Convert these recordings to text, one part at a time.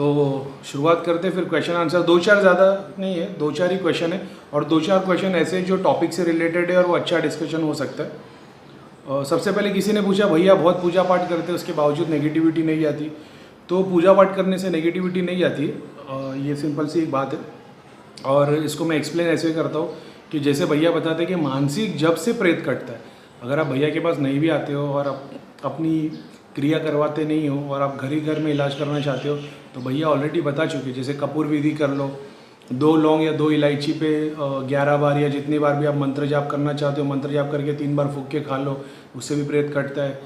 तो शुरुआत करते हैं, फिर क्वेश्चन आंसर 2-4 ज़्यादा नहीं है, 2-4 ही क्वेश्चन है और 2-4 क्वेश्चन ऐसे जो टॉपिक से रिलेटेड है और वो अच्छा डिस्कशन हो सकता है। सबसे पहले किसी ने पूछा भैया बहुत पूजा पाठ करते हैं उसके बावजूद नेगेटिविटी नहीं आती। तो पूजा पाठ करने से नेगेटिविटी नहीं आती, ये सिंपल सी एक बात है। और इसको मैं एक्सप्लेन ऐसे करता हूँ कि जैसे भैया बताते हैं कि मानसिक जब से प्रेत कटता है, अगर आप भैया के पास नहीं भी आते हो और आप अपनी क्रिया करवाते नहीं हो और आप घर ही घर में इलाज करना चाहते हो तो भैया ऑलरेडी बता चुके, जैसे कपूर विधि कर लो, 2 लौंग या 2 इलायची पे 11 बार या जितनी बार भी आप मंत्र जाप करना चाहते हो मंत्र जाप करके 3 बार फूंक के खा लो, उससे भी प्रेत कटता है।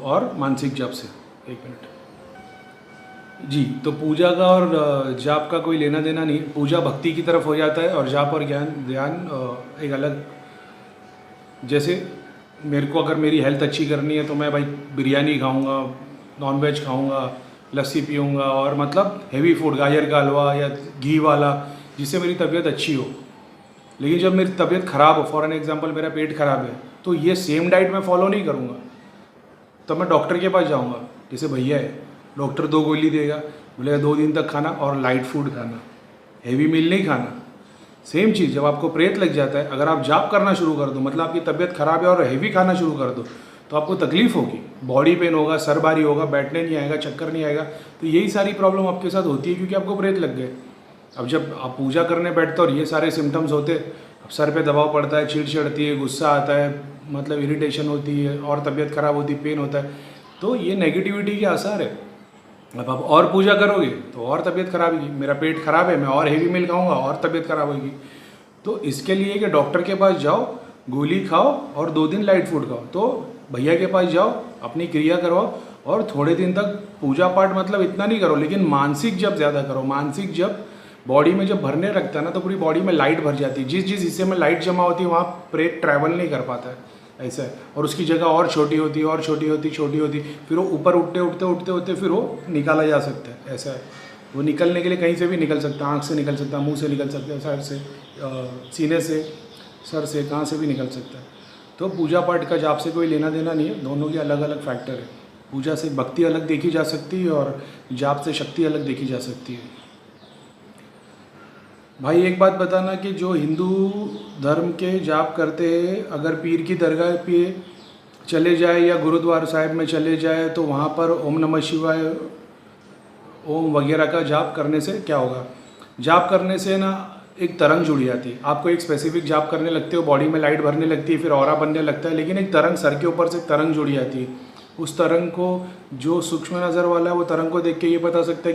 और मानसिक जप से 1 मिनट जी। तो पूजा का और जाप का कोई लेना देना नहीं, पूजा भक्ति की तरफ हो जाता है और जाप और ध्यान एक अलग। जैसे मेरे को अगर मेरी हेल्थ अच्छी करनी है तो मैं भाई बिरयानी खाऊंगा, नॉनवेज खाऊंगा, लस्सी पीऊँगा और मतलब हेवी फूड, गाजर का हलवा या घी वाला, जिससे मेरी तबीयत अच्छी हो। लेकिन जब मेरी तबीयत ख़राब हो, फॉर एन एग्जांपल मेरा पेट ख़राब है, तो ये सेम डाइट मैं फॉलो नहीं करूँगा, तो मैं डॉक्टर के पास जाऊँगा। जैसे भैया है, डॉक्टर 2 गोली देगा, बोलेगा 2 दिन तक खाना और लाइट फूड खाना, हेवी मील नहीं खाना। सेम चीज़ जब आपको प्रेत लग जाता है, अगर आप जाप करना शुरू कर दो, मतलब आपकी तबीयत ख़राब है और हेवी खाना शुरू कर दो, तो आपको तकलीफ़ होगी, बॉडी पेन होगा, सर भारी होगा, बैठने नहीं आएगा, चक्कर नहीं आएगा। तो यही सारी प्रॉब्लम आपके साथ होती है क्योंकि आपको प्रेत लग गए। अब जब आप पूजा करने बैठते हो और ये सारे सिम्टम्स होते, अब सर पे दबाव पड़ता है, चिढ़ चढ़ती है, गुस्सा आता है, मतलब इरिटेशन होती है और तबीयत ख़राब होती है, पेन होता है, तो ये नेगेटिविटी के आसार है। अब आप और पूजा करोगे तो और तबीयत खराब होगी, मेरा पेट खराब है, मैं और हेवी मील खाऊंगा और तबीयत खराब होगी। तो इसके लिए कि डॉक्टर के पास जाओ, गोली खाओ और 2 दिन लाइट फूड खाओ। तो भैया के पास जाओ, अपनी क्रिया करवाओ और थोड़े दिन तक पूजा पाठ, मतलब इतना नहीं करो, लेकिन मानसिक जप ज़्यादा करो। मानसिक जप बॉडी में जब भरने लगता है ना, तो पूरी बॉडी में लाइट भर जाती है। जिस जिस हिस्से में लाइट जमा होती है वहाँ प्रेत ट्रैवल नहीं कर पाता है, ऐसा है। और उसकी जगह और छोटी होती है और छोटी होती, फिर वो ऊपर उठते फिर वो निकाला जा सकता है, ऐसा है। वो निकलने के लिए कहीं से भी निकल सकता है, आँख से निकल सकता है, मुंह से निकल सकता है, सर से, सीने से, सर से, कहाँ से भी निकल सकता है। तो पूजा पाठ का जाप से कोई लेना देना नहीं है, दोनों के अलग अलग फैक्टर है। पूजा से भक्ति अलग देखी जा सकती है और जाप से शक्ति अलग देखी जा सकती है। भाई एक बात बताना कि जो हिंदू धर्म के जाप करते हैं, अगर पीर की दरगाह पे चले जाए या गुरुद्वारा साहिब में चले जाए तो वहाँ पर ओम नमः शिवाय, ओम वगैरह का जाप करने से क्या होगा? जाप करने से ना एक तरंग जुड़ी जाती है। आपको एक स्पेसिफिक जाप करने लगते हो, बॉडी में लाइट भरने लगती है, फिर ऑरा बनने लगता है, लेकिन एक तरंग सर के ऊपर से तरंग जुड़ी जाती है। उस तरंग को जो सूक्ष्म नज़र वाला है वो तरंग को देख के ये बता सकता है